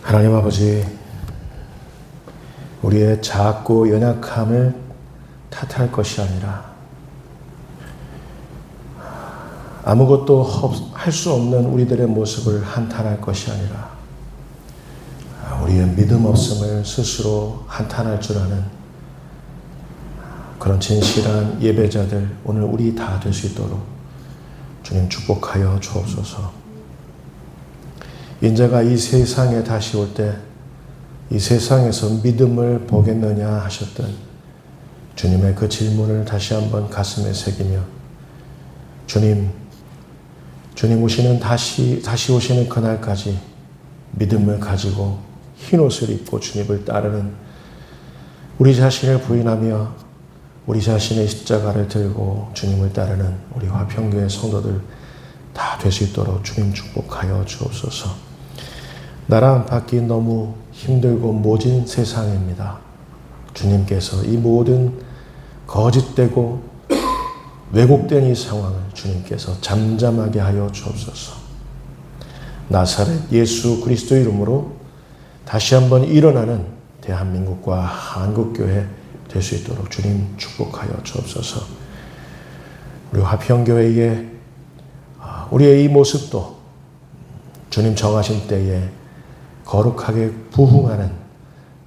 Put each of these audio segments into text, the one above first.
하나님 아버지, 우리의 작고 연약함을 탓할 것이 아니라 아무것도 할 수 없는 우리들의 모습을 한탄할 것이 아니라 우리의 믿음 없음을 스스로 한탄할 줄 아는 그런 진실한 예배자들 오늘 우리 다 될 수 있도록 주님 축복하여 주옵소서. 인자가 이 세상에 다시 올 때 이 세상에서 믿음을 보겠느냐 하셨던 주님의 그 질문을 다시 한번 가슴에 새기며 주님 오시는 다시 오시는 그날까지 믿음을 가지고 흰 옷을 입고 주님을 따르는 우리 자신을 부인하며 우리 자신의 십자가를 들고 주님을 따르는 우리 화평교회 성도들 다 될 수 있도록 주님 축복하여 주옵소서. 나라 안팎이 너무 힘들고 모진 세상입니다. 주님께서 이 모든 거짓되고 왜곡된 이 상황을 주님께서 잠잠하게 하여 주옵소서. 나사렛 예수 그리스도의 이름으로 다시 한번 일어나는 대한민국과 한국교회 될 수 있도록 주님 축복하여 주옵소서. 우리 화평교회의 우리의 이 모습도 주님 정하신 때에 거룩하게 부흥하는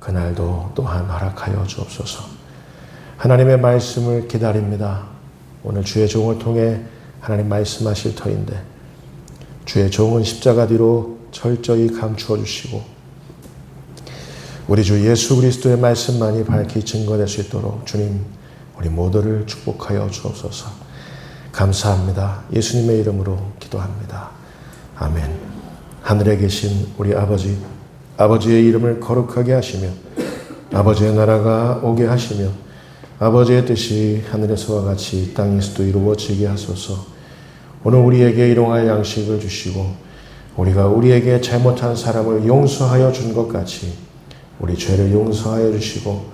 그날도 또한 허락하여 주옵소서. 하나님의 말씀을 기다립니다. 오늘 주의 종을 통해 하나님 말씀하실 터인데 주의 종은 십자가 뒤로 철저히 감추어 주시고 우리 주 예수 그리스도의 말씀만이 밝히 증거될 수 있도록 주님 우리 모두를 축복하여 주옵소서. 감사합니다. 예수님의 이름으로 기도합니다. 아멘. 하늘에 계신 우리 아버지의 이름을 거룩하게 하시며 아버지의 나라가 오게 하시며 아버지의 뜻이 하늘에서와 같이 땅에서도 이루어지게 하소서. 오늘 우리에게 일용할 양식을 주시고 우리가 우리에게 잘못한 사람을 용서하여 준 것 같이 우리 죄를 용서하여 주시고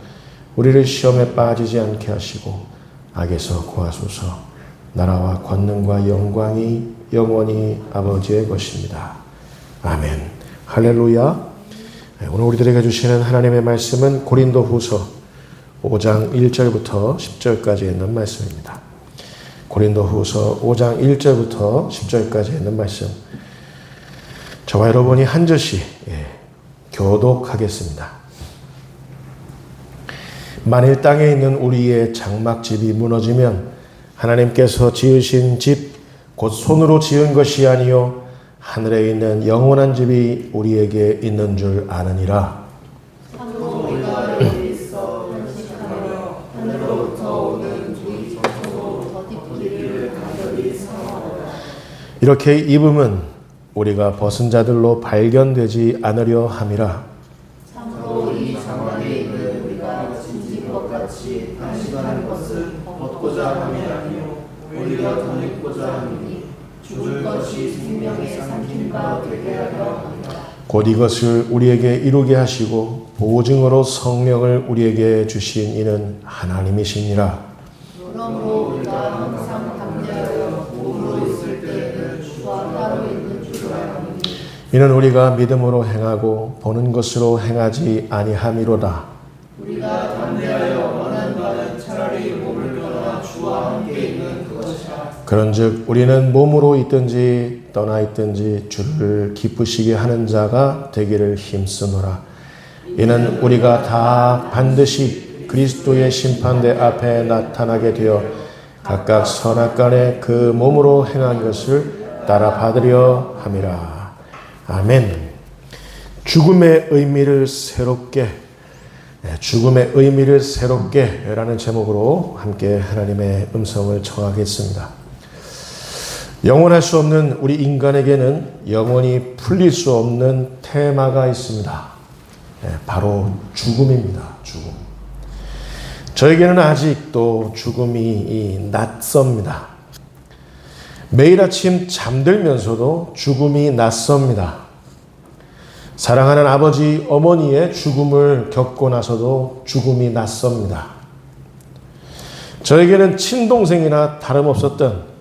우리를 시험에 빠지지 않게 하시고 악에서 구하소서. 나라와 권능과 영광이 영원히 아버지의 것입니다. 아멘. 할렐루야. 오늘 우리들에게 주시는 하나님의 말씀은 고린도후서 5장 1절부터 10절까지 있는 말씀입니다. 고린도후서 5장 1절부터 10절까지 있는 말씀. 저와 여러분이 한 절씩 교독하겠습니다. 만일 땅에 있는 우리의 장막집이 무너지면 하나님께서 지으신 집 곧 손으로 지은 것이 아니요 하늘에 있는 영원한 집이 우리에게 있는 줄 아느니라. 우리가 여기 있어 안식하며 하늘로부터 오는 주의 천사로 덧입기를 간절히 사모하노라. 이렇게 입음은 우리가 벗은 자들로 발견되지 않으려 함이라. 참으로 이 장막에 있는 우리가 짐진 것 같이 안식하는 것은 벗고자 함이 아니요 우리가 덧입고자 함이니 죽을 것이 생명의 삼킴과 되게 하려 합니다. 곧 이것을 우리에게 이루게 하시고 보증으로 성령을 우리에게 주신 이는 하나님이시니라. 그러므로 우리가 항상 담대하여 몸으로 있을 때에는 주와 따로 있는 줄 아노니 이는 우리가 믿음으로 행하고 보는 것으로 행하지 아니함이로다. 우리가 담대하여 원하는 바는 차라리 몸을 떠나 주와 함께 있는 그것이라. 그런즉 우리는 몸으로 있든지 떠나 있든지 주를 기쁘시게 하는 자가 되기를 힘쓰노라. 이는 우리가 다 반드시 그리스도의 심판대 앞에 나타나게 되어 각각 선악간에 그 몸으로 행한 것을 따라 받으려 함이라. 아멘. 죽음의 의미를 새롭게 라는 제목으로 함께 하나님의 음성을 청하겠습니다. 영원할 수 없는 우리 인간에게는 영원히 풀릴 수 없는 테마가 있습니다. 바로 죽음입니다. 죽음. 저에게는 아직도 죽음이 낯섭니다. 매일 아침 잠들면서도 죽음이 낯섭니다. 사랑하는 아버지, 어머니의 죽음을 겪고 나서도 죽음이 낯섭니다. 저에게는 친동생이나 다름없었던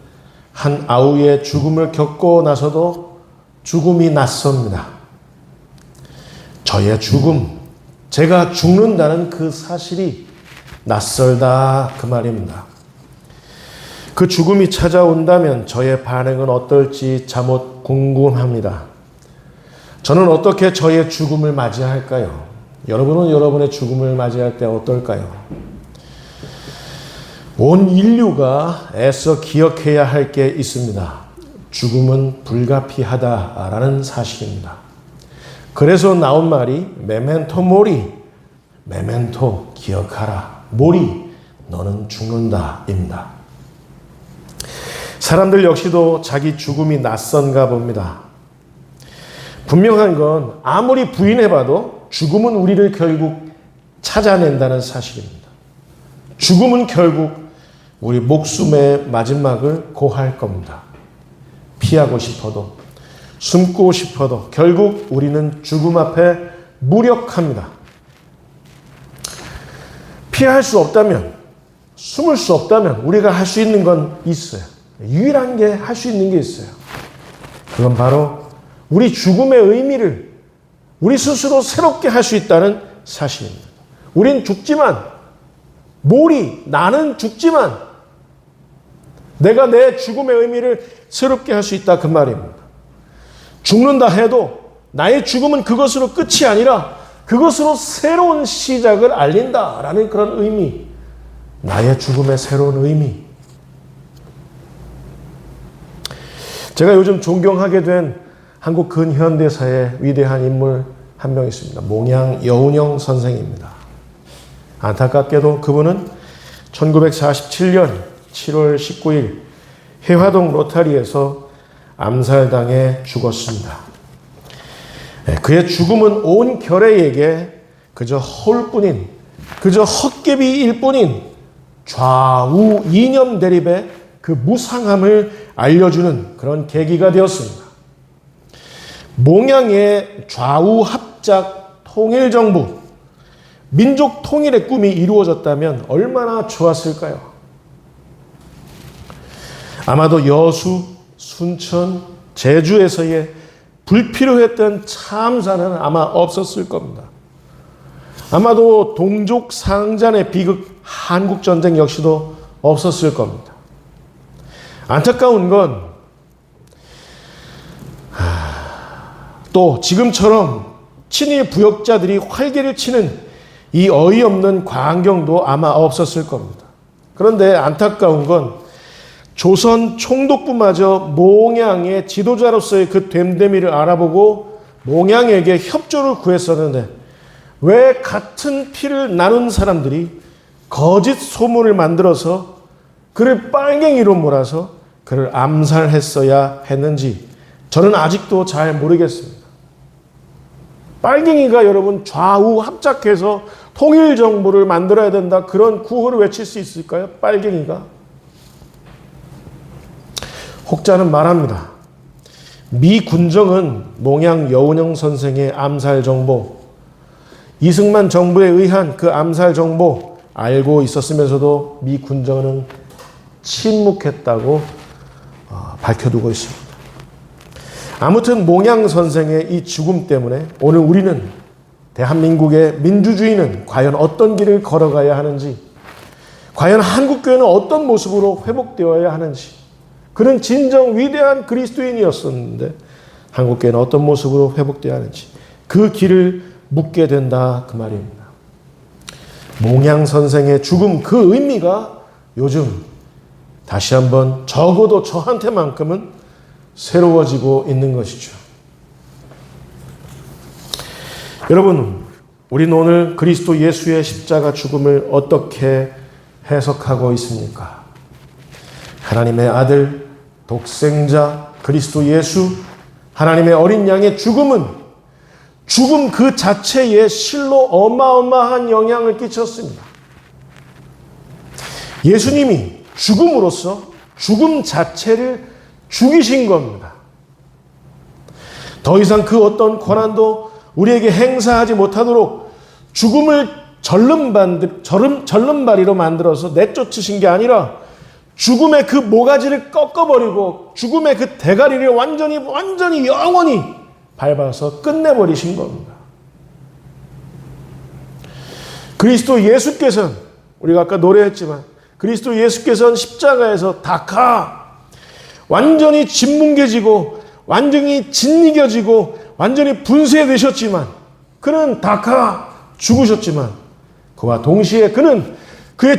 한 아우의 죽음을 겪고 나서도 죽음이 낯섭니다. 저의 죽음, 제가 죽는다는 그 사실이 낯설다 그 말입니다. 그 죽음이 찾아온다면 저의 반응은 어떨지 잠옷 궁금합니다. 저는 어떻게 저의 죽음을 맞이할까요? 여러분은 여러분의 죽음을 맞이할 때 어떨까요? 온 인류가 애써 기억해야 할 게 있습니다. 죽음은 불가피하다라는 사실입니다. 그래서 나온 말이 메멘토 모리, 메멘토 기억하라, 모리 너는 죽는다입니다. 사람들 역시도 자기 죽음이 낯선가 봅니다. 분명한 건 아무리 부인해봐도 죽음은 우리를 결국 찾아낸다는 사실입니다. 죽음은 결국 우리 목숨의 마지막을 고할 겁니다. 피하고 싶어도 숨고 싶어도 결국 우리는 죽음 앞에 무력합니다. 피할 수 없다면, 숨을 수 없다면 우리가 할 수 있는 건 있어요. 유일한 게 할 수 있는 게 있어요. 그건 바로 우리 죽음의 의미를 우리 스스로 새롭게 할 수 있다는 사실입니다. 우린 죽지만, 나는 죽지만 내가 내 죽음의 의미를 새롭게 할 수 있다 그 말입니다. 죽는다 해도 나의 죽음은 그것으로 끝이 아니라 그것으로 새로운 시작을 알린다라는 그런 의미, 나의 죽음의 새로운 의미. 제가 요즘 존경하게 된 한국 근현대사의 위대한 인물 한 명 있습니다. 몽양 여운형 선생입니다. 안타깝게도 그분은 1947년 7월 19일 해화동 로타리에서 암살당해 죽었습니다. 그의 죽음은 온 결의에게 그저 허울뿐인, 그저 헛개비일 뿐인 좌우 이념 대립의 그 무상함을 알려주는 그런 계기가 되었습니다. 몽양의 좌우 합작 통일정부, 민족 통일의 꿈이 이루어졌다면 얼마나 좋았을까요? 아마도 여수, 순천, 제주에서의 불필요했던 참사는 아마 없었을 겁니다. 아마도 동족 상잔의 비극 한국전쟁 역시도 없었을 겁니다. 안타까운 건 또 지금처럼 친일 부역자들이 활개를 치는 이 어이없는 광경도 아마 없었을 겁니다. 그런데 안타까운 건 조선 총독부마저 몽양의 지도자로서의 그 됨됨이를 알아보고 몽양에게 협조를 구했었는데 왜 같은 피를 나눈 사람들이 거짓 소문을 만들어서 그를 빨갱이로 몰아서 그를 암살했어야 했는지 저는 아직도 잘 모르겠습니다. 빨갱이가 여러분 좌우 합작해서 통일정부를 만들어야 된다 그런 구호를 외칠 수 있을까요? 빨갱이가? 혹자는 말합니다. 미 군정은 몽양 여운형 선생의 암살 정보, 이승만 정부에 의한 그 암살 정보 알고 있었으면서도 미 군정은 침묵했다고 밝혀두고 있습니다. 아무튼 몽양 선생의 이 죽음 때문에 오늘 우리는 대한민국의 민주주의는 과연 어떤 길을 걸어가야 하는지, 과연 한국교회는 어떤 모습으로 회복되어야 하는지, 그는 진정 위대한 그리스도인이었었는데 한국교회는 어떤 모습으로 회복되어야 하는지 그 길을 묻게 된다 그 말입니다. 몽양 선생의 죽음 그 의미가 요즘 다시 한번 적어도 저한테만큼은 새로워지고 있는 것이죠. 여러분, 우리는 오늘 그리스도 예수의 십자가 죽음을 어떻게 해석하고 있습니까? 하나님의 아들, 독생자, 그리스도 예수, 하나님의 어린 양의 죽음은 죽음 그 자체에 실로 어마어마한 영향을 끼쳤습니다. 예수님이 죽음으로써 죽음 자체를 죽이신 겁니다. 더 이상 그 어떤 권한도 우리에게 행사하지 못하도록 죽음을 절름발이로 만들어서 내쫓으신 게 아니라 죽음의 그 모가지를 꺾어버리고 죽음의 그 대가리를 완전히 영원히 밟아서 끝내버리신 겁니다. 그리스도 예수께서는 우리가 아까 노래했지만 그리스도 예수께서는 십자가에서 다카 완전히 짓뭉개지고 완전히 짓이겨지고 완전히 분쇄되셨지만 그는 다카 죽으셨지만 그와 동시에 그는 그의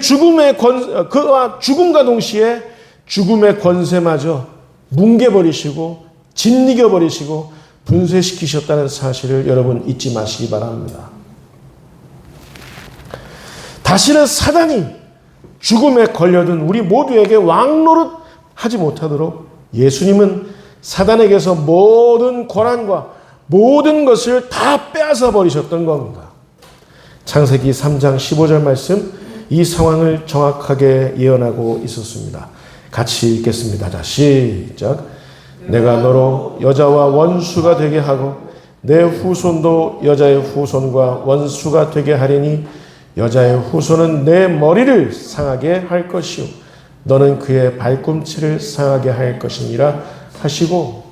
그와 죽음과 동시에 죽음의 권세마저 뭉개버리시고 짓이겨버리시고 분쇄시키셨다는 사실을 여러분 잊지 마시기 바랍니다. 다시는 사단이 죽음에 걸려든 우리 모두에게 왕노릇 하지 못하도록 예수님은 사단에게서 모든 권한과 모든 것을 다 빼앗아 버리셨던 겁니다. 창세기 3장 15절 말씀 이 상황을 정확하게 예언하고 있었습니다. 같이 읽겠습니다. 자, 시작. 내가 너로 여자와 원수가 되게 하고 내 후손도 여자의 후손과 원수가 되게 하리니 여자의 후손은 내 머리를 상하게 할 것이요 너는 그의 발꿈치를 상하게 할 것이니라 하시고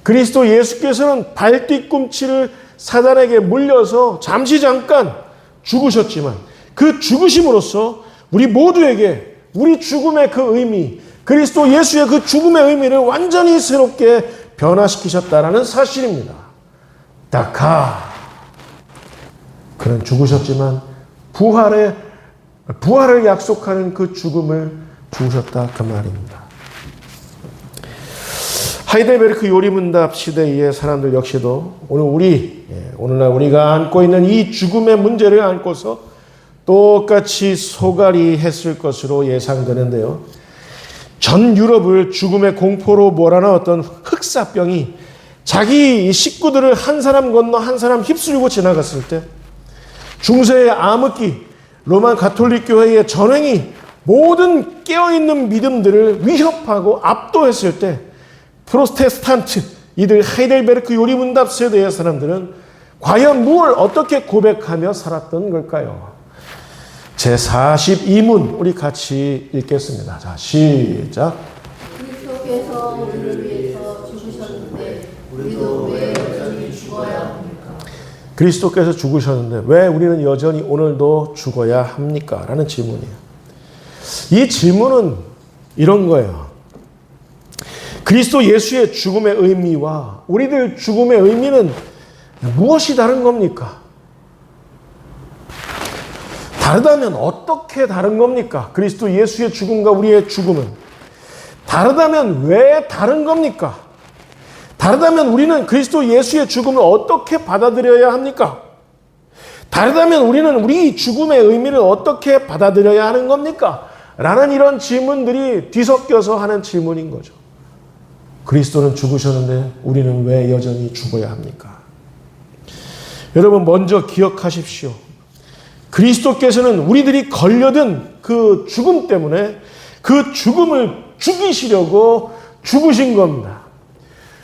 그리스도 예수께서는 발뒤꿈치를 사단에게 물려서 잠시 잠깐 죽으셨지만 그 죽으심으로써 우리 모두에게 우리 죽음의 그 의미 그리스도 예수의 그 죽음의 의미를 완전히 새롭게 변화시키셨다라는 사실입니다. 다카 그는 죽으셨지만 부활을 약속하는 그 죽음을 죽으셨다 그 말입니다. 하이델베르크 요리문답 시대의 사람들 역시도 오늘날 우리가 안고 있는 이 죽음의 문제를 안고서 똑같이 소갈이 했을 것으로 예상되는데요. 전 유럽을 죽음의 공포로 몰아넣었던 흑사병이 자기 식구들을 한 사람 건너 한 사람 휩쓸고 지나갔을 때 중세의 암흑기, 로마 가톨릭 교회의 전횡이 모든 깨어있는 믿음들을 위협하고 압도했을 때 프로테스탄트, 이들 하이델베르크 요리문답 세대의 사람들은 과연 무엇을 어떻게 고백하며 살았던 걸까요? 제42문 우리 같이 읽겠습니다. 자, 시작. 그리스도께서 우리를 위해서 죽으셨는데 우리도 왜 여전히 죽어야 합니까? 그리스도께서 죽으셨는데 왜 우리는 여전히 오늘도 죽어야 합니까? 라는 질문이에요. 이 질문은 이런 거예요. 그리스도 예수의 죽음의 의미와 우리들 죽음의 의미는 무엇이 다른 겁니까? 다르다면 어떻게 다른 겁니까? 그리스도 예수의 죽음과 우리의 죽음은 다르다면 왜 다른 겁니까? 다르다면 우리는 그리스도 예수의 죽음을 어떻게 받아들여야 합니까? 다르다면 우리는 우리 죽음의 의미를 어떻게 받아들여야 하는 겁니까? 라는 이런 질문들이 뒤섞여서 하는 질문인 거죠. 그리스도는 죽으셨는데 우리는 왜 여전히 죽어야 합니까? 여러분 먼저 기억하십시오. 그리스도께서는 우리들이 걸려든 그 죽음 때문에 그 죽음을 죽이시려고 죽으신 겁니다.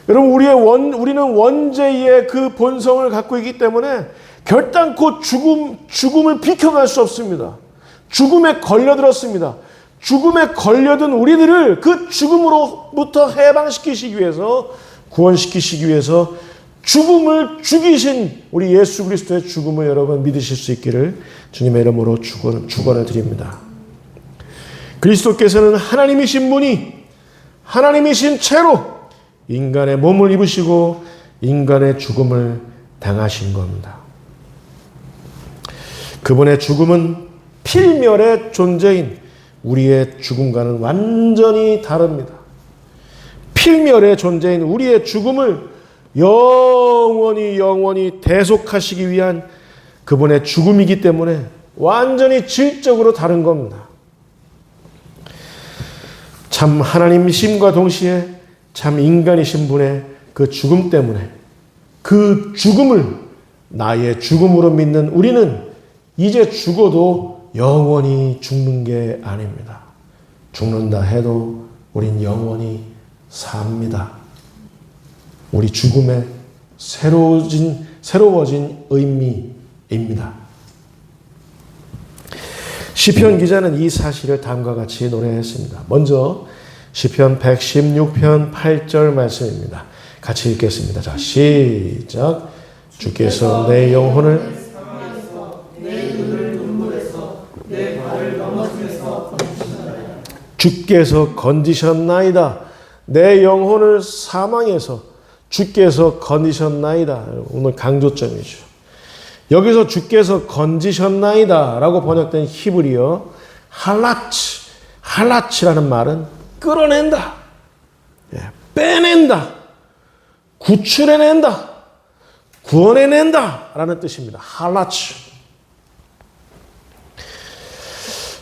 여러분 우리는 원죄의 그 본성을 갖고 있기 때문에 결단코 죽음을 비켜갈 수 없습니다. 죽음에 걸려들었습니다. 죽음에 걸려든 우리들을 그 죽음으로부터 해방시키시기 위해서 구원시키시기 위해서 죽음을 죽이신 우리 예수 그리스도의 죽음을 여러분 믿으실 수 있기를 주님의 이름으로 축원을 드립니다. 그리스도께서는 하나님이신 분이 하나님이신 채로 인간의 몸을 입으시고 인간의 죽음을 당하신 겁니다. 그분의 죽음은 필멸의 존재인 우리의 죽음과는 완전히 다릅니다. 필멸의 존재인 우리의 죽음을 영원히 대속하시기 위한 그분의 죽음이기 때문에 완전히 질적으로 다른 겁니다. 참 하나님이심과 동시에 참 인간이신 분의 그 죽음 때문에 그 죽음을 나의 죽음으로 믿는 우리는 이제 죽어도 영원히 죽는 게 아닙니다. 죽는다 해도 우린 영원히 삽니다. 우리 죽음의 새로워진 의미입니다. 시편 기자는 이 사실을 다음과 같이 노래했습니다. 먼저 시편 116편 8절 말씀입니다. 같이 읽겠습니다. 자, 시작. 주께서 내 영혼을 내 눈을 주께서 건지셨나이다. 내 영혼을 사망에서 주께서 건지셨나이다. 오늘 강조점이죠. 여기서 주께서 건지셨나이다 라고 번역된 히브리어 할라치라는 말은 끌어낸다, 빼낸다, 구출해낸다, 구원해낸다 라는 뜻입니다. 할라치.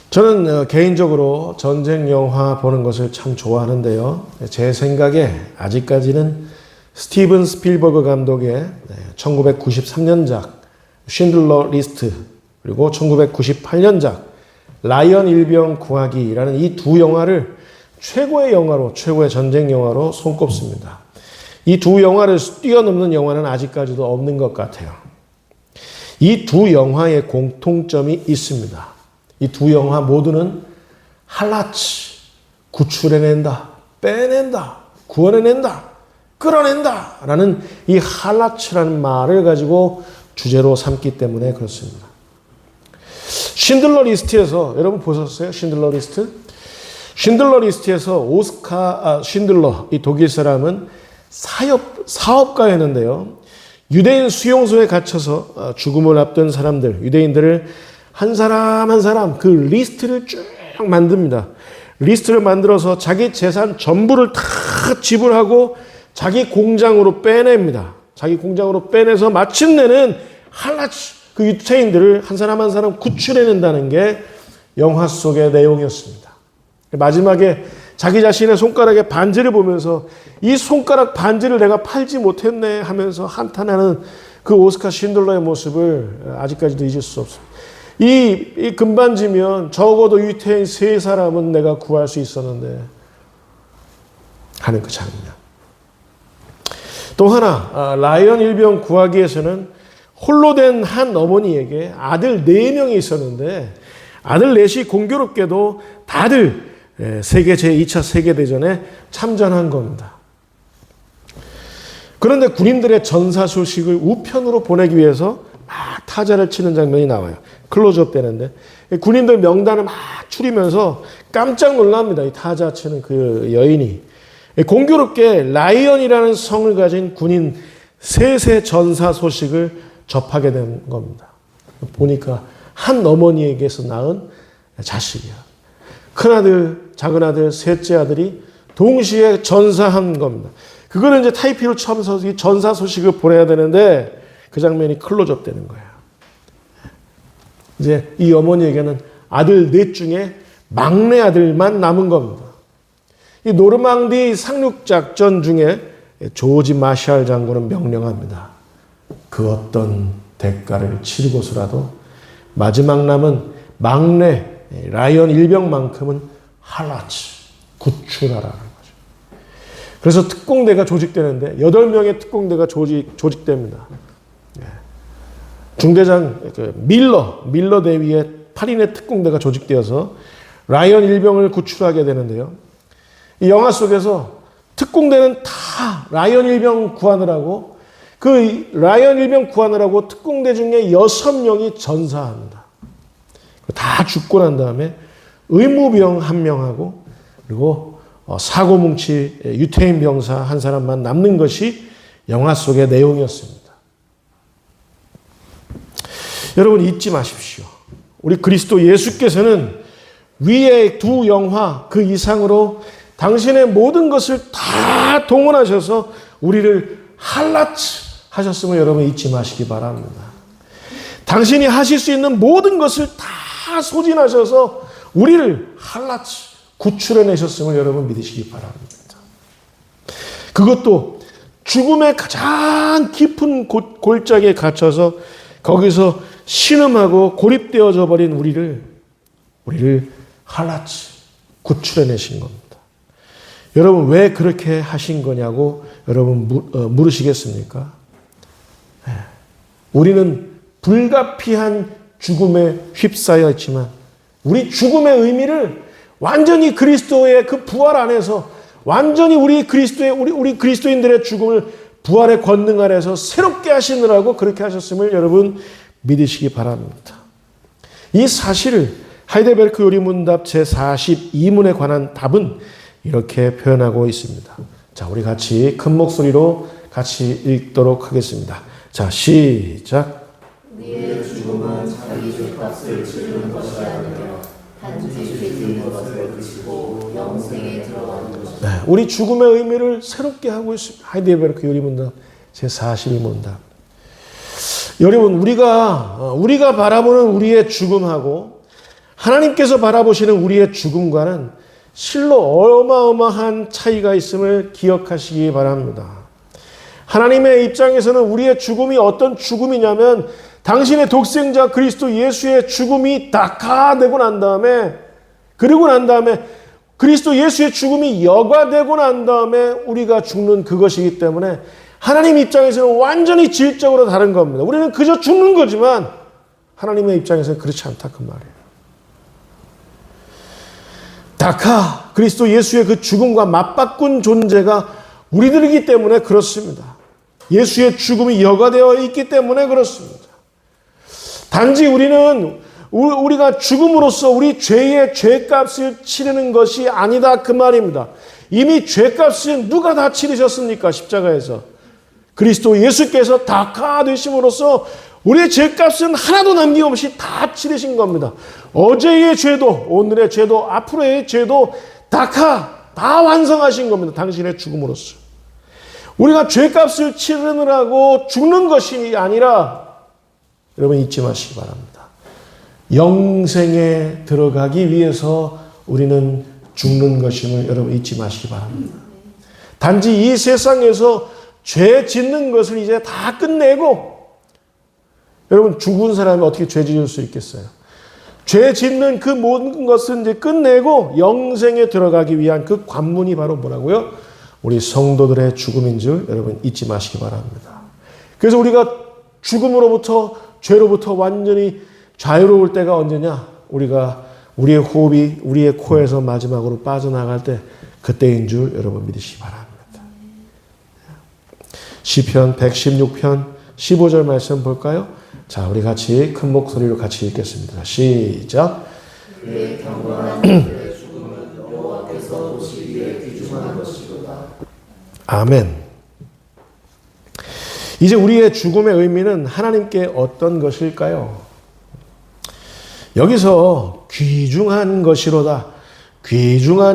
저는 개인적으로 전쟁 영화 보는 것을 참 좋아하는데요. 제 생각에 아직까지는 스티븐 스필버그 감독의 1993년작 쉰들러 리스트 그리고 1998년작 라이언 일병 구하기라는 이 두 영화를 최고의 영화로, 최고의 전쟁 영화로 손꼽습니다. 이 두 영화를 뛰어넘는 영화는 아직까지도 없는 것 같아요. 이 두 영화의 공통점이 있습니다. 이 두 영화 모두는 할라치, 구출해낸다, 빼낸다, 구원해낸다, 끌어낸다 라는 이 할라치라는 말을 가지고 주제로 삼기 때문에 그렇습니다. 쉰들러 리스트에서 여러분 보셨어요? 쉰들러 리스트? 쉰들러 리스트에서 쉰들러 이 독일 사람은 사업가였는데요. 유대인 수용소에 갇혀서 죽음을 앞둔 사람들, 유대인들을 한 사람 한 사람 그 리스트를 쭉 만듭니다. 리스트를 만들어서 자기 재산 전부를 다 지불하고 자기 공장으로 빼냅니다. 자기 공장으로 빼내서 마침내는 할라치 그 유태인들을 한 사람 한 사람 구출해낸다는 게 영화 속의 내용이었습니다. 마지막에 자기 자신의 손가락에 반지를 보면서 이 손가락 반지를 내가 팔지 못했네 하면서 한탄하는 그 오스카 쉰들러의 모습을 아직까지도 잊을 수 없습니다. 이 금반지면 적어도 유태인 3사람은 내가 구할 수 있었는데 하는 그 장면. 또 하나 라이언 일병 구하기에서는 홀로 된 한 어머니에게 아들 4명이 있었는데 아들 넷이 공교롭게도 다들 제2차 세계대전에 참전한 겁니다. 그런데 군인들의 전사 소식을 우편으로 보내기 위해서 막 타자를 치는 장면이 나와요. 클로즈업 되는데 군인들 명단을 막 추리면서 깜짝 놀랍니다. 이 타자 치는 그 여인이. 공교롭게 라이언이라는 성을 가진 군인 셋의 전사 소식을 접하게 된 겁니다. 보니까 한 어머니에게서 낳은 자식이야. 큰아들, 작은아들, 셋째 아들이 동시에 전사한 겁니다. 그거는 이제 타이피로 쳐서 이 전사 소식을 보내야 되는데 그 장면이 클로즈업 되는 거예요. 이제 이 어머니에게는 아들 4 중에 막내 아들만 남은 겁니다. 이 노르망디 상륙작전 중에 조지 마샬 장군은 명령합니다. 그 어떤 대가를 치르고서라도 마지막 남은 막내 라이언 일병만큼은 할라치, 구출하라는 거죠. 그래서 특공대가 조직되는데 8명의 특공대가 조직됩니다. 중대장 밀러 대위의 8인의 특공대가 조직되어서 라이언 일병을 구출하게 되는데요. 이 영화 속에서 특공대는 다 라이언 일병 구하느라고 그 라이언 일병 구하느라고 특공대 중에 6명이 전사합니다. 다 죽고 난 다음에 의무병 1명하고 그리고 사고뭉치 유태인 병사 1사람만 남는 것이 영화 속의 내용이었습니다. 여러분 잊지 마십시오. 우리 그리스도 예수께서는 위의 두 영화 그 이상으로 당신의 모든 것을 다 동원하셔서 우리를 할라치 하셨음을 여러분 잊지 마시기 바랍니다. 당신이 하실 수 있는 모든 것을 다 소진하셔서 우리를 할라치 구출해내셨음을 여러분 믿으시기 바랍니다. 그것도 죽음의 가장 깊은 골짜기에 갇혀서 거기서 신음하고 고립되어져 버린 우리를 할라치 구출해내신 겁니다. 여러분 왜 그렇게 하신 거냐고 여러분 물으시겠습니까? 우리는 불가피한 죽음에 휩싸여 있지만 우리 죽음의 의미를 완전히 그리스도의 그 부활 안에서 완전히 우리 그리스도인들의 죽음을 부활의 권능 아래서 새롭게 하시느라고 그렇게 하셨음을 여러분 믿으시기 바랍니다. 이 사실을 하이델베르크 요리문답 제42문에 관한 답은 이렇게 표현하고 있습니다. 자, 우리 같이 큰 목소리로 같이 읽도록 하겠습니다. 자, 시작. 우리의 죽음은 자기 죄값을 치르는 것이 아니며 단지 죄 짓는 것을 그치고 영생에 들어가는 것이다. 네, 우리 죽음의 의미를 새롭게 하고 있습니다. 하이델베르크 요리문답 제42문답. 여러분, 우리가 바라보는 우리의 죽음하고 하나님께서 바라보시는 우리의 죽음과는 실로 어마어마한 차이가 있음을 기억하시기 바랍니다. 하나님의 입장에서는 우리의 죽음이 어떤 죽음이냐면 당신의 독생자 그리스도 예수의 죽음이 낙하되고 난 다음에 그리스도 예수의 죽음이 여과되고 난 다음에 우리가 죽는 그것이기 때문에 하나님 입장에서는 완전히 질적으로 다른 겁니다. 우리는 그저 죽는 거지만 하나님의 입장에서는 그렇지 않다 그 말이에요. 낙하, 그리스도 예수의 그 죽음과 맞바꾼 존재가 우리들이기 때문에 그렇습니다. 예수의 죽음이 여과되어 있기 때문에 그렇습니다. 단지 우리가 죽음으로써 우리 죄의 죄값을 치르는 것이 아니다 그 말입니다. 이미 죄값은 누가 다 치르셨습니까? 십자가에서. 그리스도 예수께서 낙하되심으로써 우리의 죄값은 하나도 남김없이 다 치르신 겁니다. 어제의 죄도 오늘의 죄도 앞으로의 죄도 다 완성하신 겁니다. 당신의 죽음으로써. 우리가 죄값을 치르느라고 죽는 것이 아니라 여러분 잊지 마시기 바랍니다. 영생에 들어가기 위해서 우리는 죽는 것임을 여러분 잊지 마시기 바랍니다. 단지 이 세상에서 죄 짓는 것을 이제 다 끝내고 여러분 죽은 사람이 어떻게 죄 지을 수 있겠어요? 죄 짓는 그 모든 것을 이제 끝내고 영생에 들어가기 위한 그 관문이 바로 뭐라고요? 우리 성도들의 죽음인 줄 여러분 잊지 마시기 바랍니다. 그래서 우리가 죽음으로부터 죄로부터 완전히 자유로울 때가 언제냐? 우리의 호흡이 우리의 코에서 마지막으로 빠져나갈 때 그때인 줄 여러분 믿으시기 바랍니다. 시편 116편 15절 말씀 볼까요? 자, 우리 같이 큰 목소리로 같이 읽겠습니다. 시작. 그의 경건한 자들의 죽음은 여호와께서 보시기에 귀중한 것이로다. 아멘. 이제 우리의 죽음의 의미는 하나님께 어떤 것일까요? 여기서 귀중한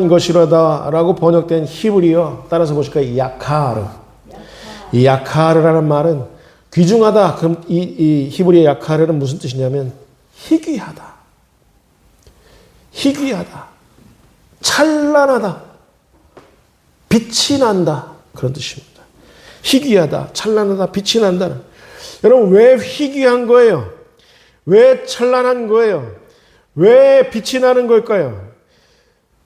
것이로다라고 번역된 히브리어 따라서 보실까요? 야카르. 이 야카르라는 말은 귀중하다. 그럼 이 히브리어 야카르는 무슨 뜻이냐면 희귀하다. 찬란하다. 빛이 난다. 그런 뜻입니다. 희귀하다. 찬란하다. 빛이 난다. 여러분 왜 희귀한 거예요? 왜 찬란한 거예요? 왜 빛이 나는 걸까요?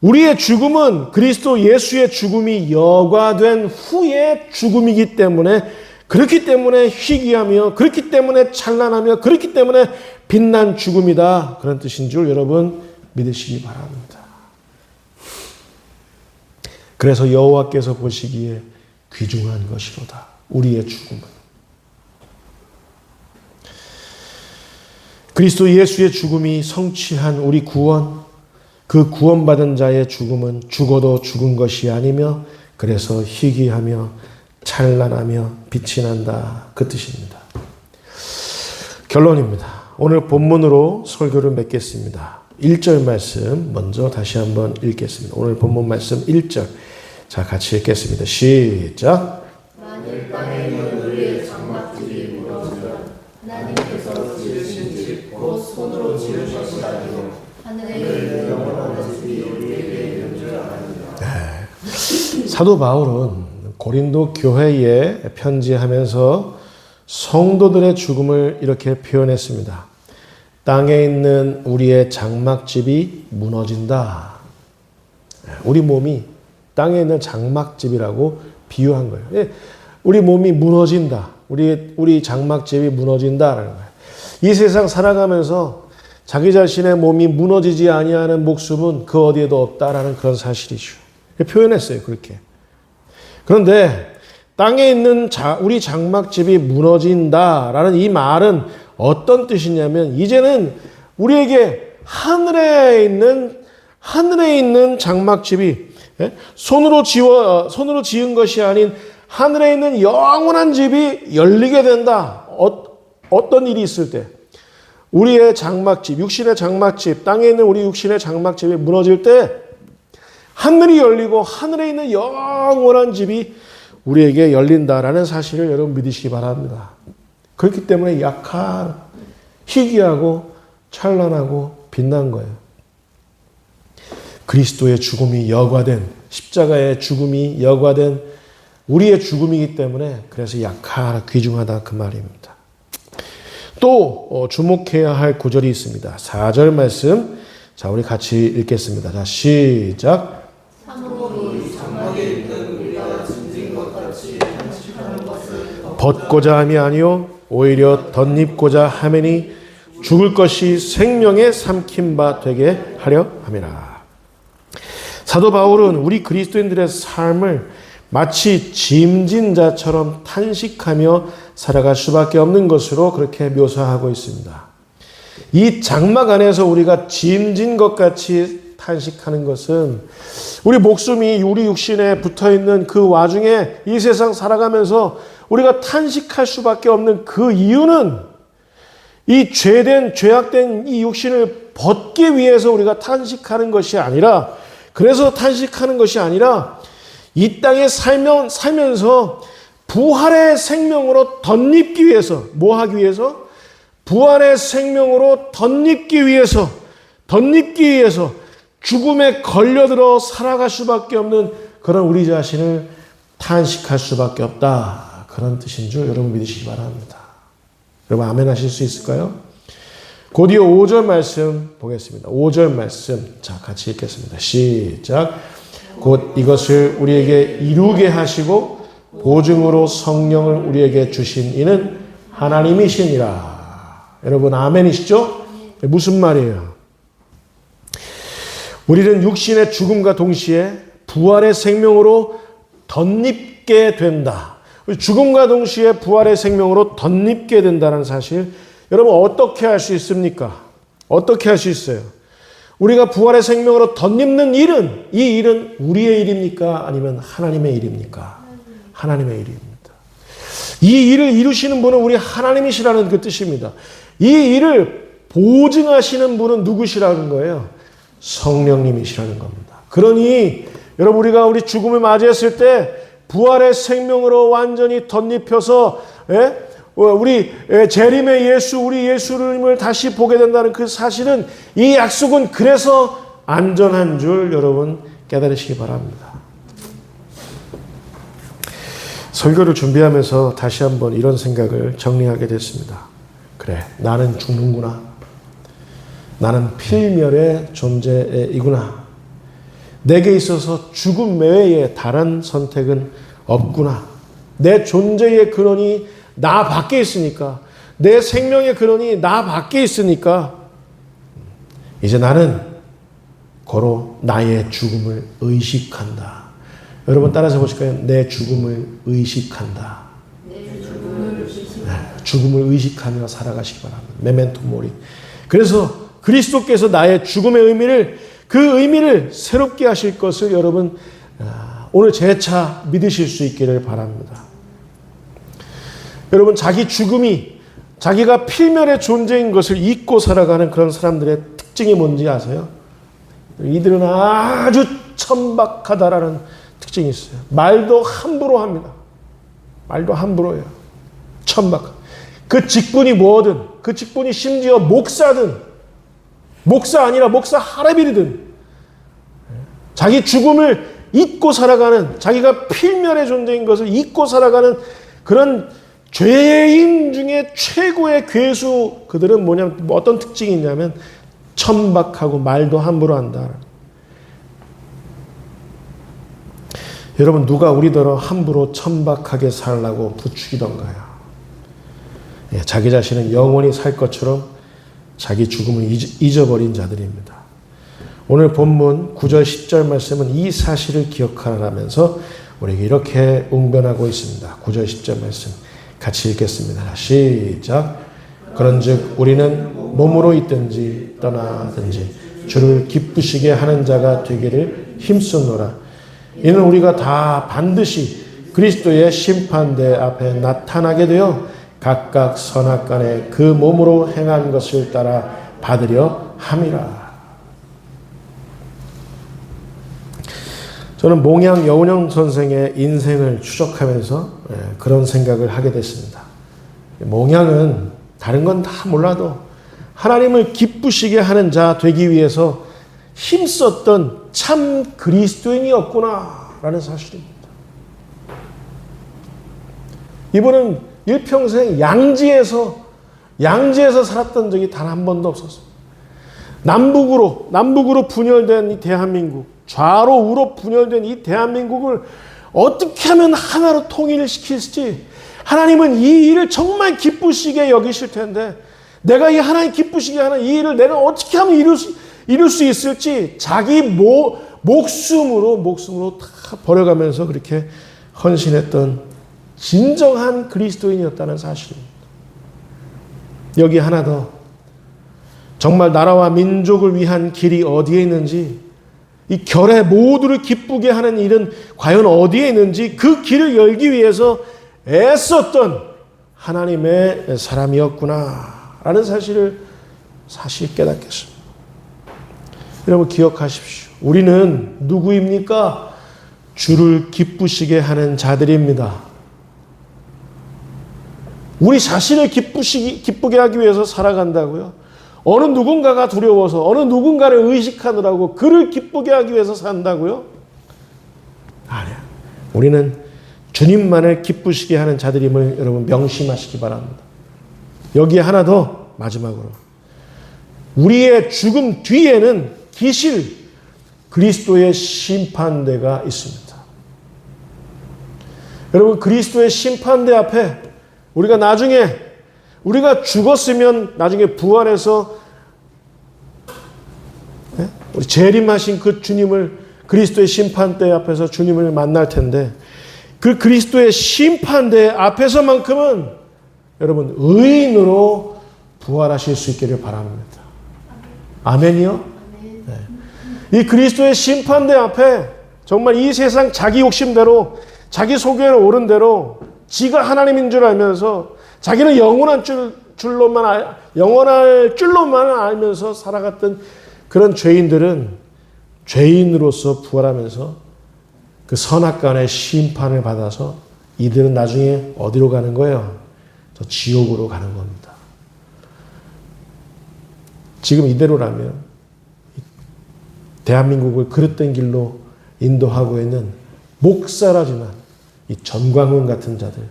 우리의 죽음은 그리스도 예수의 죽음이 여과된 후의 죽음이기 때문에 그렇기 때문에 희귀하며 그렇기 때문에 찬란하며 그렇기 때문에 빛난 죽음이다. 그런 뜻인 줄 여러분 믿으시기 바랍니다. 그래서 여호와께서 보시기에 귀중한 것이로다. 우리의 죽음은. 그리스도 예수의 죽음이 성취한 우리 구원, 그 구원받은 자의 죽음은 죽어도 죽은 것이 아니며 그래서 희귀하며 찬란하며 빛이 난다. 그 뜻입니다. 결론입니다. 오늘 본문으로 설교를 맺겠습니다. 1절 말씀 먼저 다시 한번 읽겠습니다. 오늘 본문 말씀 1절. 자, 같이 읽겠습니다. 시작. 만일 땅에 있는 우리의 장막들이 무너지면 하나님께서 지으신 집 곧 손으로 지은 것이 아니요 하늘에 있는 영원한 집이 우리에게 있는 줄 아느니라. 사도 바울은 고린도 교회에 편지하면서 성도들의 죽음을 이렇게 표현했습니다. 땅에 있는 우리의 장막집이 무너진다. 우리 몸이 땅에 있는 장막집이라고 비유한 거예요. 우리 몸이 무너진다. 우리 장막집이 무너진다라는 거예요. 이 세상 살아가면서 자기 자신의 몸이 무너지지 아니하는 목숨은 그 어디에도 없다라는 그런 사실이죠. 표현했어요. 그렇게. 그런데 땅에 있는 우리 장막집이 무너진다라는 이 말은 어떤 뜻이냐면 이제는 우리에게 하늘에 있는 장막집이 손으로 지은 것이 아닌 하늘에 있는 영원한 집이 열리게 된다. 어떤 일이 있을 때 우리의 장막집, 육신의 장막집, 땅에 있는 우리 육신의 장막집이 무너질 때 하늘이 열리고 하늘에 있는 영원한 집이 우리에게 열린다라는 사실을 여러분 믿으시기 바랍니다. 그렇기 때문에 약한, 희귀하고 찬란하고 빛난 거예요. 그리스도의 죽음이 여과된, 십자가의 죽음이 여과된 우리의 죽음이기 때문에 그래서 약하다, 귀중하다 그 말입니다. 또 주목해야 할 구절이 있습니다. 4절 말씀, 자 우리 같이 읽겠습니다. 자 시작. 참으로 이 장막에 있는 우리가 짐진 것 같이 탄식하는 것을 벗고자 함이 아니요 오히려 덧입고자 하매니 죽을 것이 생명의 삼킨 바 되게 하려 함이라. 사도 바울은 우리 그리스도인들의 삶을 마치 짐진 자처럼 탄식하며 살아갈 수밖에 없는 것으로 그렇게 묘사하고 있습니다. 이 장막 안에서 우리가 짐진 것 같이 탄식하는 것은 우리 목숨이 우리 육신에 붙어있는 그 와중에 이 세상 살아가면서 우리가 탄식할 수밖에 없는 그 이유는 이 죄악된 이 육신을 벗기 위해서 우리가 탄식하는 것이 아니라, 그래서 탄식하는 것이 아니라 이 땅에 살면서 부활의 생명으로 덧입기 위해서, 뭐 하기 위해서? 부활의 생명으로 덧입기 위해서 죽음에 걸려들어 살아갈 수밖에 없는 그런 우리 자신을 탄식할 수밖에 없다. 그런 뜻인 줄 여러분 믿으시기 바랍니다. 여러분 아멘 하실 수 있을까요? 곧이어 5절 말씀 보겠습니다. 5절 말씀, 자 같이 읽겠습니다. 시작. 곧 이것을 우리에게 이루게 하시고 보증으로 성령을 우리에게 주신 이는 하나님이시니라. 여러분 아멘이시죠? 무슨 말이에요? 우리는 육신의 죽음과 동시에 부활의 생명으로 덧입게 된다. 죽음과 동시에 부활의 생명으로 덧입게 된다는 사실, 여러분 어떻게 할 수 있습니까? 어떻게 할 수 있어요? 우리가 부활의 생명으로 덧입는 일은, 이 일은 우리의 일입니까? 아니면 하나님의 일입니까? 하나님의 일입니다. 이 일을 이루시는 분은 우리 하나님이시라는 그 뜻입니다. 이 일을 보증하시는 분은 누구시라는 거예요? 성령님이시라는 겁니다. 그러니 여러분 우리 죽음을 맞이했을 때 부활의 생명으로 완전히 덧입혀서 우리 재림의 예수, 우리 예수님을 다시 보게 된다는 그 사실은, 이 약속은 그래서 안전한 줄 여러분 깨달으시기 바랍니다. 설교를 준비하면서 다시 한번 이런 생각을 정리하게 됐습니다. 그래, 나는 죽는구나. 나는 필멸의 존재이구나. 내게 있어서 죽음 외에 다른 선택은 없구나. 내 존재의 근원이 나 밖에 있으니까, 내 생명의 근원이 나 밖에 있으니까 이제 나는 고로 나의 죽음을 의식한다. 여러분 따라서 보실까요? 내 죽음을 의식한다. 죽음을 의식하며 살아가시기 바랍니다. 메멘토 모리. 그래서 그리스도께서 나의 죽음의 의미를, 그 의미를 새롭게 하실 것을 여러분 오늘 재차 믿으실 수 있기를 바랍니다. 여러분 자기 죽음이 자기가 필멸의 존재인 것을 잊고 살아가는 그런 사람들의 특징이 뭔지 아세요? 이들은 아주 천박하다라는 특징이 있어요. 말도 함부로 합니다. 말도 함부로 해요. 천박. 그 직분이 뭐든, 그 직분이 심지어 목사든, 목사 아니라 목사 할애비리든, 자기 죽음을 잊고 살아가는, 자기가 필멸의 존재인 것을 잊고 살아가는 그런 죄인 중에 최고의 괴수, 그들은 뭐냐면 어떤 특징이 있냐면 천박하고 말도 함부로 한다. 여러분 누가 우리더러 함부로 천박하게 살라고 부추기던가요? 자기 자신은 영원히 살 것처럼 자기 죽음을 잊어버린 자들입니다. 오늘 본문 9절 10절 말씀은 이 사실을 기억하라면서 우리에게 이렇게 웅변하고 있습니다. 9절 10절 말씀 같이 읽겠습니다. 시작. 그런즉 우리는 몸으로 있든지 떠나든지 주를 기쁘시게 하는 자가 되기를 힘쓰노라. 이는 우리가 다 반드시 그리스도의 심판대 앞에 나타나게 되어 각각 선악간에 그 몸으로 행한 것을 따라 받으려 함이라. 저는 몽양 여운형 선생의 인생을 추적하면서 그런 생각을 하게 됐습니다. 몽양은 다른 건 다 몰라도 하나님을 기쁘시게 하는 자 되기 위해서 힘썼던 참 그리스도인이었구나라는 사실입니다. 이분은 일평생 양지에서 살았던 적이 단 한 번도 없었어요. 남북으로 분열된 이 대한민국, 좌로 우로 분열된 이 대한민국을 어떻게 하면 하나로 통일을 시킬지, 하나님은 이 일을 정말 기쁘시게 여기실 텐데, 내가 이 하나님 기쁘시게 하는 이 일을 내가 어떻게 하면 이룰 수 있을지 자기 목숨으로 다 버려가면서 그렇게 헌신했던 진정한 그리스도인이었다는 사실입니다. 여기 하나 더, 정말 나라와 민족을 위한 길이 어디에 있는지, 이 결의 모두를 기쁘게 하는 일은 과연 어디에 있는지 그 길을 열기 위해서 애썼던 하나님의 사람이었구나라는 사실을 깨닫겠습니다. 여러분 기억하십시오. 우리는 누구입니까? 주를 기쁘시게 하는 자들입니다. 우리 자신을 기쁘게 하기 위해서 살아간다고요? 어느 누군가가 두려워서, 어느 누군가를 의식하느라고 그를 기쁘게 하기 위해서 산다고요? 아니야. 우리는 주님만을 기쁘시게 하는 자들임을 여러분 명심하시기 바랍니다. 여기에 하나 더, 마지막으로. 우리의 죽음 뒤에는 기실 그리스도의 심판대가 있습니다. 여러분, 그리스도의 심판대 앞에 우리가 나중에, 우리가 죽었으면 나중에 부활해서 우리 재림하신 그 주님을, 그리스도의 심판대 앞에서 주님을 만날 텐데, 그 그리스도의 심판대 앞에서만큼은 여러분 의인으로 부활하실 수 있기를 바랍니다. 아멘이요? 네. 이 그리스도의 심판대 앞에 정말 이 세상 자기 욕심대로, 자기 속에로 오른 대로 지가 하나님인 줄 알면서 자기는 영원할 줄로만 알면서 살아갔던 그런 죄인들은 죄인으로서 부활하면서 그 선악간의 심판을 받아서 이들은 나중에 어디로 가는 거예요? 저 지옥으로 가는 겁니다. 지금 이대로라면 대한민국을 그릇된 길로 인도하고 있는 목사라지만 이 전광훈 같은 자들,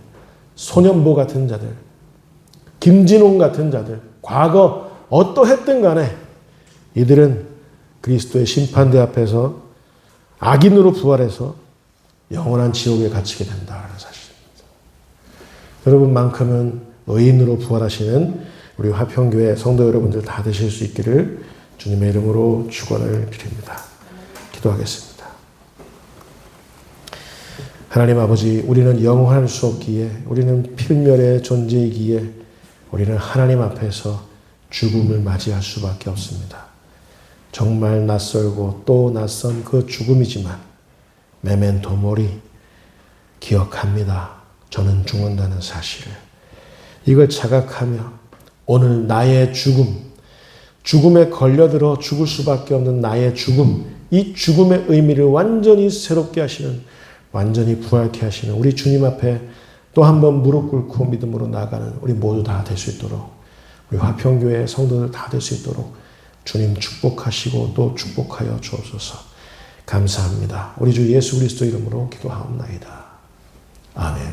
손연보 같은 자들, 김진홍 같은 자들, 과거 어떠했든 간에 이들은 그리스도의 심판대 앞에서 악인으로 부활해서 영원한 지옥에 갇히게 된다는 사실입니다. 여러분만큼은 의인으로 부활하시는 우리 화평교회 성도 여러분들 다 되실 수 있기를 주님의 이름으로 축원을 드립니다. 기도하겠습니다. 하나님 아버지, 우리는 영원할 수 없기에, 우리는 필멸의 존재이기에 우리는 하나님 앞에서 죽음을 맞이할 수밖에 없습니다. 정말 낯설고 또 낯선 그 죽음이지만 메멘토 모리, 기억합니다. 저는 죽는다는 사실을. 이걸 자각하며 오늘 나의 죽음에 걸려들어 죽을 수밖에 없는 나의 죽음, 이 죽음의 의미를 완전히 새롭게 하시는, 완전히 부활케 하시는 우리 주님 앞에 또 한 번 무릎 꿇고 믿음으로 나아가는 우리 모두 다 될 수 있도록, 우리 화평교회 성도들 다 될 수 있도록 주님 축복하시고 또 축복하여 주옵소서. 감사합니다. 우리 주 예수 그리스도 이름으로 기도하옵나이다. 아멘.